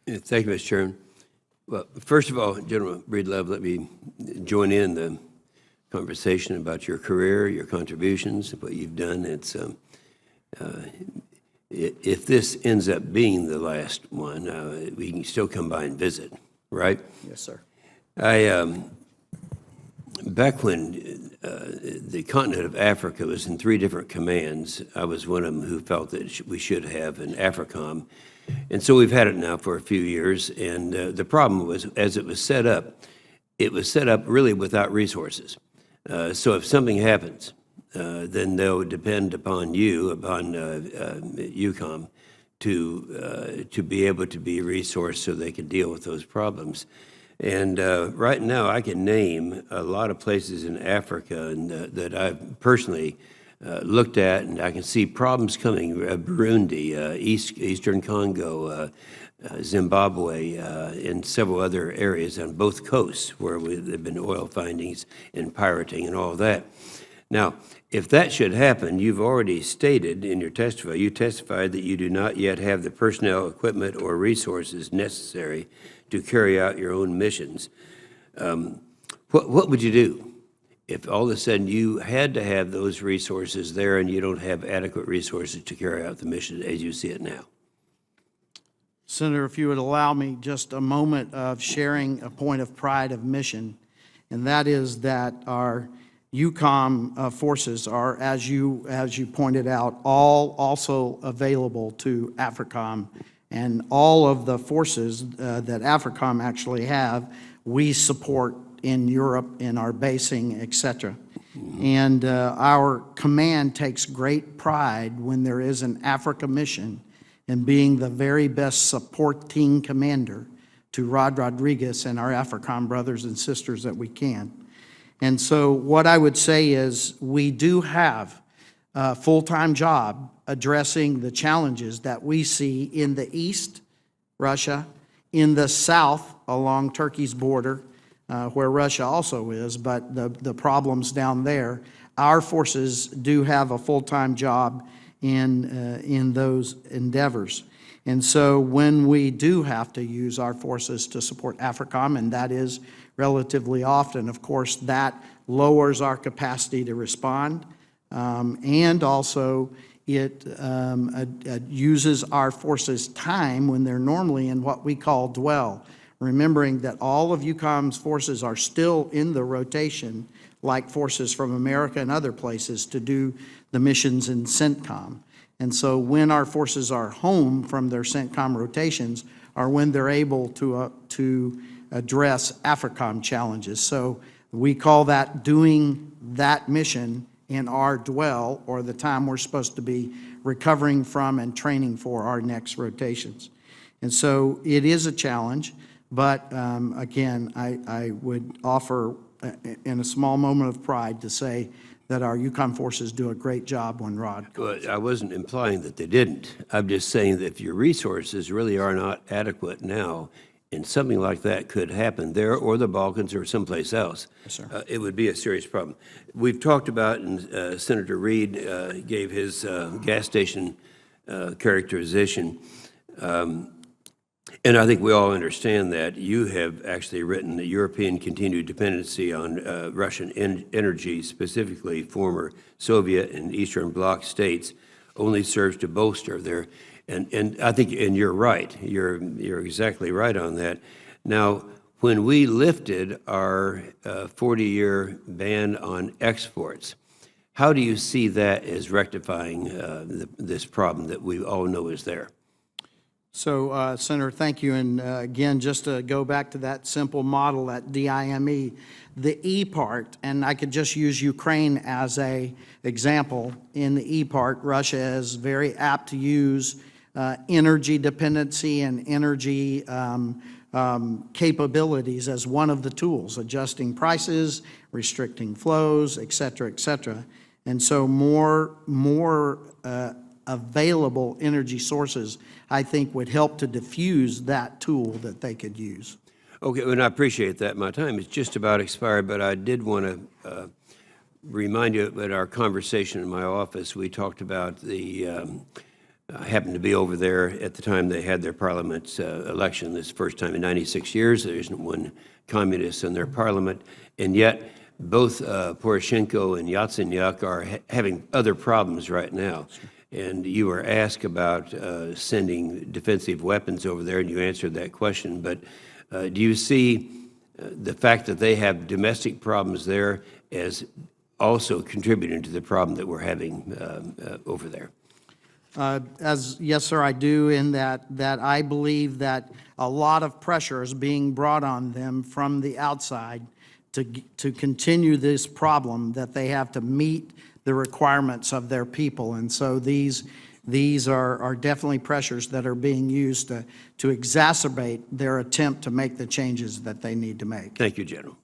Thank you, Mr. Chairman. Well, first of all, General Breedlove, let me join in the conversation about your career, your contributions, what you've done. It's if this ends up being the last one, we can still come by and visit, right? Yes, sir. Back when the continent of Africa was in 3 different commands, I was one of them who felt that we should have an AFRICOM. And so we've had it now for a few years, and the problem was, as it was set up really without resources. So if something happens, then they'll depend upon you, upon UCOM, to be able to be resourced so they can deal with those problems. And right now, I can name a lot of places in Africa and, that I've personally looked at, and I can see problems coming. Burundi, Eastern Congo, Zimbabwe, and several other areas on both coasts where there have been oil findings and pirating and all that. Now, if that should happen, you've already stated in your testimony, you testified that you do not yet have the personnel, equipment, or resources necessary to carry out your own missions. What would you do if all of a sudden you had to have those resources there and you don't have adequate resources to carry out the mission as you see it now? Senator, if you would allow me just a moment of sharing a point of pride of mission, and that is that our UCOM forces are, as you pointed out, all also available to AFRICOM, and all of the forces that AFRICOM actually have, we support in Europe in our basing, etc. And our command takes great pride when there is an Africa mission in being the very best supporting commander to Rod Rodriguez and our AFRICOM brothers and sisters that we can. And so what I would say is we do have a full-time job addressing the challenges that we see in the east, Russia, in the south along Turkey's border, where Russia also is, but the problems down there. Our forces do have a full-time job in those endeavors. And so when we do have to use our forces to support AFRICOM, and that is relatively often, of course, that lowers our capacity to respond, and also it uses our forces' time when they're normally in what we call dwell, remembering that all of UCOM's forces are still in the rotation, like forces from America and other places, to do the missions in CENTCOM. And so when our forces are home from their CENTCOM rotations are when they're able to address AFRICOM challenges. So we call that doing that mission in our dwell, or the time we're supposed to be recovering from and training for our next rotations. And so it is a challenge, but again, I would offer in a small moment of pride to say that our UCOM forces do a great job when Rod goes. Well, I wasn't implying that they didn't. I'm just saying that if your resources really are not adequate now, and something like that could happen there or the Balkans or someplace else, yes, sir. It would be a serious problem. We've talked about, and Senator Reid gave his gas station characterization, and I think we all understand that. You have actually written the European continued dependency on Russian energy, specifically former Soviet and Eastern Bloc states, only serves to bolster their. And I think, and you're right, you're exactly right on that. Now, when we lifted our 40-year ban on exports, how do you see that as rectifying this problem that we all know is there? So, Senator, thank you. And again, just to go back to that simple model at DIME, the E part, and I could just use Ukraine as an example. In the E part, Russia is very apt to use energy dependency and energy capabilities as one of the tools, adjusting prices, restricting flows, et cetera, et cetera. And so more available energy sources, I think, would help to diffuse that tool that they could use. Okay, and I appreciate that. My time is just about expired, but I did want to remind you that our conversation in my office, we talked about the I happened to be over there at the time they had their parliament election. This first time in 96 years. There isn't one communist in their parliament. And yet, both Poroshenko and Yatsenyuk are having other problems right now. And you were asked about sending defensive weapons over there, and you answered that question. But do you see the fact that they have domestic problems there as also contributing to the problem that we're having over there? Yes, sir, I do, in that I believe that a lot of pressure is being brought on them from the outside to continue this problem, that they have to meet the requirements of their people. And so these are definitely pressures that are being used to exacerbate their attempt to make the changes that they need to make. Thank you, General.